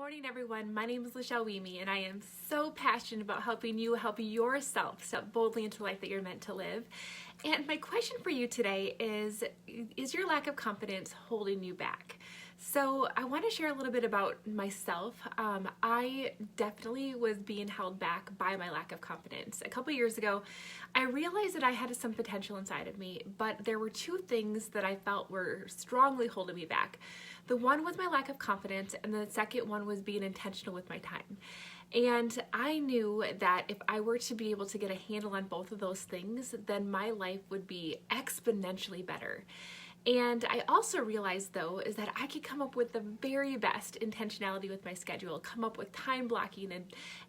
morning, everyone. My name is Lachelle Weemy, and I am so passionate about helping you help yourself step boldly into the life that you're meant to live. And my question for you today is your lack of confidence holding you back? So I want to share a little bit about myself. I definitely was being held back by my lack of confidence. A couple years ago, I realized that I had some potential inside of me, but there were two things that I felt were strongly holding me back. The one was my lack of confidence, and the second one was being intentional with my time. And I knew that if I were to be able to get a handle on both of those things, then my life would be exponentially better. And I also realized, though, is that I could come up with the very best intentionality with my schedule, come up with time blocking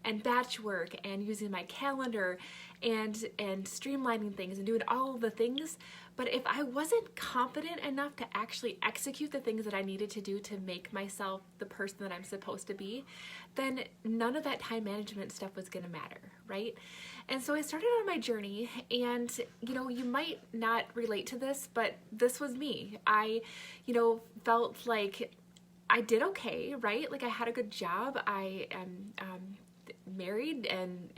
and batch work and using my calendar and streamlining things and doing all of the things. But if I wasn't confident enough to actually execute the things that I needed to do to make myself the person that I'm supposed to be, then none of that time management stuff was going to matter, right? And so I started on my journey, and you might not relate to this, but this was me. I felt like I did okay, right? Like I had a good job. I am married, and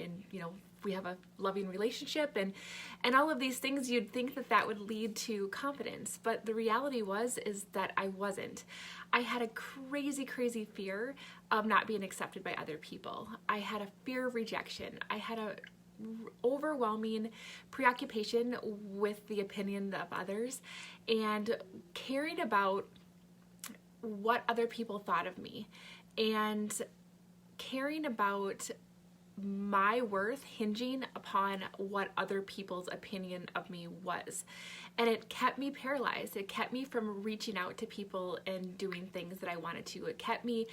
we have a loving relationship, and all of these things. You'd think that would lead to confidence, but the reality is that I wasn't. I had a crazy fear of not being accepted by other people. I had a fear of rejection. I had a overwhelming preoccupation with the opinion of others and caring about what other people thought of me and caring about my worth hinging upon what other people's opinion of me was. And it kept me paralyzed. It kept me from reaching out to people and doing things that I wanted to. It kept me,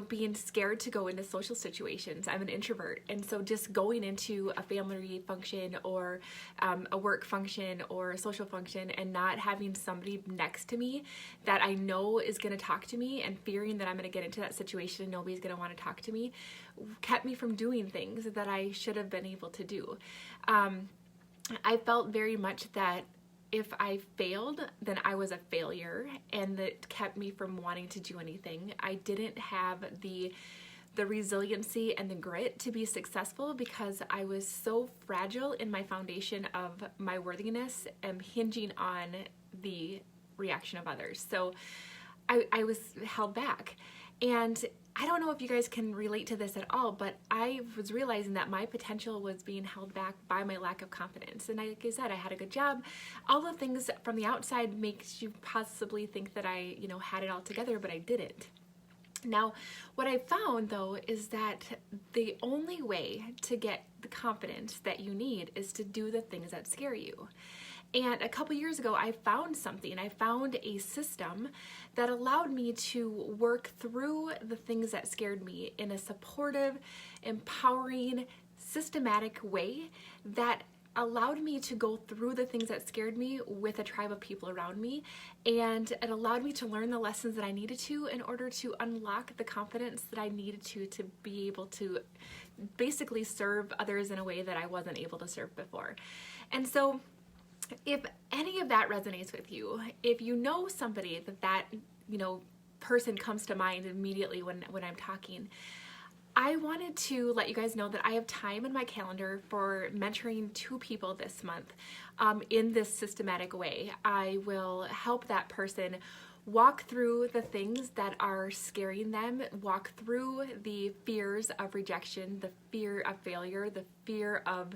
being scared to go into social situations. I'm an introvert. And so just going into a family function or a work function or a social function and not having somebody next to me that I know is going to talk to me and fearing that I'm going to get into that situation and nobody's going to want to talk to me kept me from doing things that I should have been able to do. I felt very much that if I failed, then I was a failure, and that kept me from wanting to do anything. I didn't have the resiliency and the grit to be successful because I was so fragile in my foundation of my worthiness and hinging on the reaction of others. So I was held back. And I don't know if you guys can relate to this at all, but I was realizing that my potential was being held back by my lack of confidence. And like I said, I had a good job. All the things from the outside makes you possibly think that I, had it all together, but I didn't. Now, what I found, though, is that the only way to get the confidence that you need is to do the things that scare you. And a couple years ago, I found something. I found a system that allowed me to work through the things that scared me in a supportive, empowering, systematic way that allowed me to go through the things that scared me with a tribe of people around me, and it allowed me to learn the lessons that I needed to in order to unlock the confidence that I needed to be able to basically serve others in a way that I wasn't able to serve before. And so if any of that resonates with you, if you know somebody that person comes to mind immediately when I'm talking, I wanted to let you guys know that I have time in my calendar for mentoring 2 people this month in this systematic way. I will help that person walk through the things that are scaring them, walk through the fears of rejection, the fear of failure, the fear of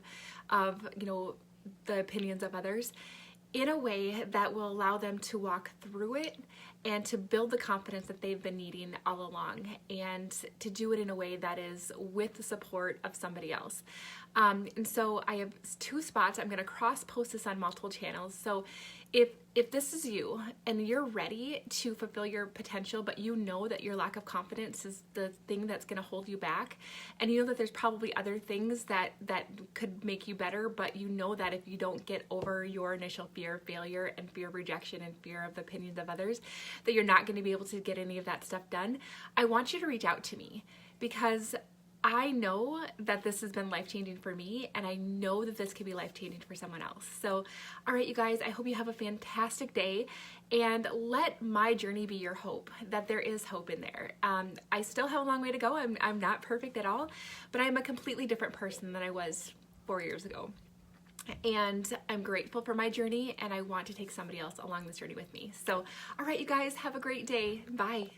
the opinions of others, in a way that will allow them to walk through it and to build the confidence that they've been needing all along, and to do it in a way that is with the support of somebody else. And so I have 2 spots. I'm going to cross post this on multiple channels. So if this is you and you're ready to fulfill your potential, but you know that your lack of confidence is the thing that's going to hold you back, and you know that there's probably other things that could make you better, but you know that if you don't get over your initial fear of failure and fear of rejection and fear of the opinions of others, that you're not going to be able to get any of that stuff done, I want you to reach out to me, because I know that this has been life-changing for me, and I know that this could be life-changing for someone else. So, all right, you guys, I hope you have a fantastic day, and let my journey be your hope, that there is hope in there. I still have a long way to go. I'm not perfect at all, but I'm a completely different person than I was 4 years ago. And I'm grateful for my journey, and I want to take somebody else along this journey with me. So, all right, you guys, have a great day. Bye.